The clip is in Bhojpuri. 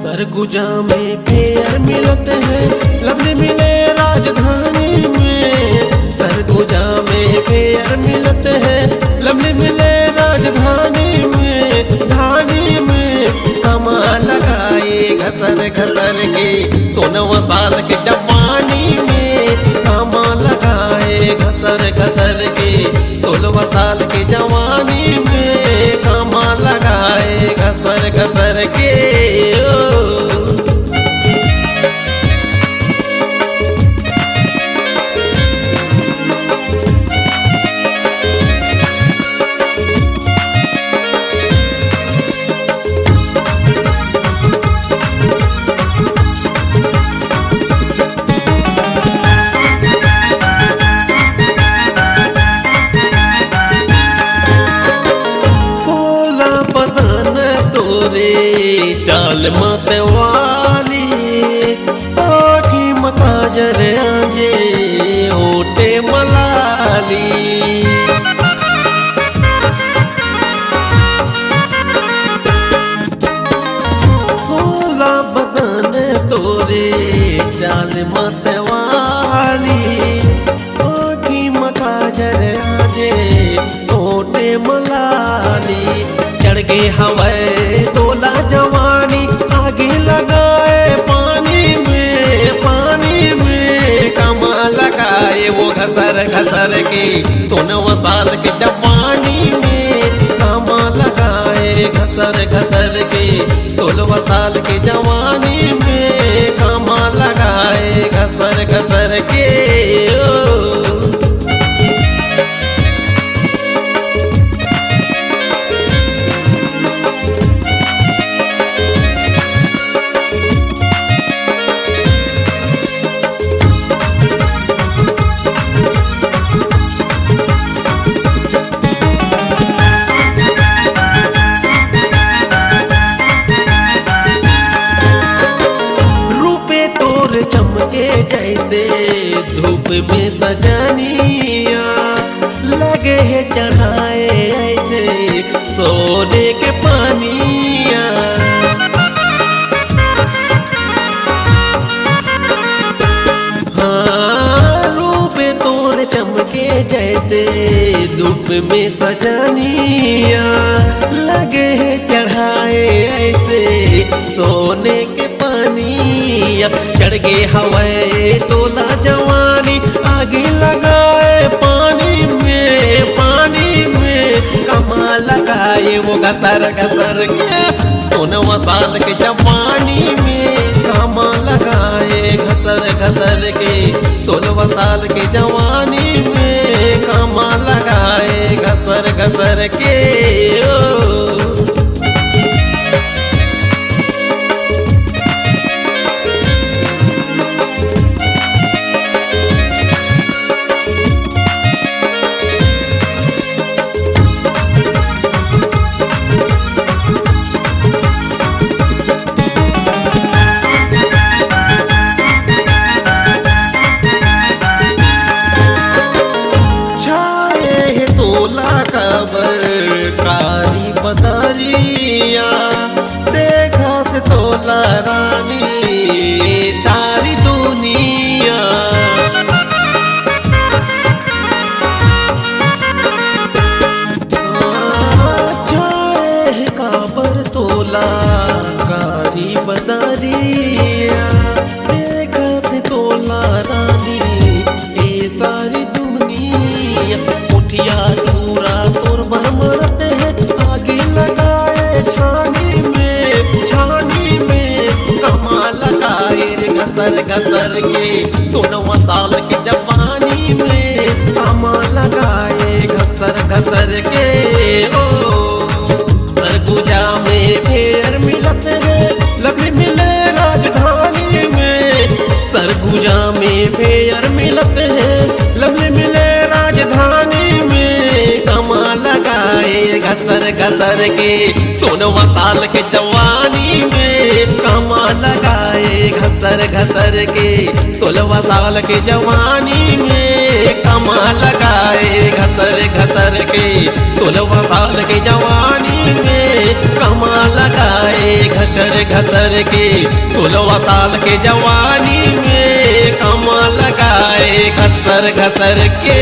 सरगुजा में फेयर मिलते हैं, लवली मिले राजधानी में। सरगुजा में फेयर मिलते हैं, लवली मिले राजधानी में। धानी में कमाल लगाए घसर घसर के 16 साल के जवानी में। कमाल लगाए घसर घसर के 16 साल के जवानी में। कमाल लगाए घसर घसर के चाल मतवाली आखी मकाजर आजे ओटे मलाली। भोला बदन तोरे चाल मतवाली आखी मकाजर आजे ओटे मलाली। चढ़ गए हवाए तोला जवानी आगे लगाए पानी में। पानी में कमाल लगाए वो घसर घसर के 16 साल के जवानी में। कमाल लगाए घसर घसर के 16 साल के जवानी में। कमाल लगाए घसर घसर के चमके जैसे धूप में सजनिया। लगे है चढ़ाए ऐसे सोने के पानिया। हाँ रूप तोर चमके जैसे धूप में सजनिया। लगे है चढ़ाए ऐसे सोने के पानिया। चढ़ गए हवाए तोला जवानी आगे लगाए पानी में। पानी में कमाल लगाए वो घसर घसर के 16 साल के जवानी में। कमाल लगाए घसर घसर के 16 साल के जवानी में। कमाल लगाए घसर घसर के कारी बदरिया। देखा से तोला रानी सारी दुनिया। चाहे काबर तोला कारी बदरिया। देखा से तोला रानी ये सारी दुनिया। उठिया पूरा तोर मरमरत है आगे लगाए छानी में। छानी में कमाल लगाए घसर घसर के 16 साल के जवानी में। कमाल लगाए घसर घसर के ओ सरगुजा में फेयर मिलते हैं, लवली मिले राजधानी में। सरगुजा में फेयर मिलते हैं, लवली मिले राजधानी में। कमाल लगाए घसर घसर के, 16वां साल के जवानी में कमा लगाए घसर घसर के, 16वां साल के जवानी में कमा लगाए घसर घसर के, 16वां साल के जवानी में कमा लगाए घसर घसर के, 16वां साल के जवानी में कमा लगाए घसर घसर के।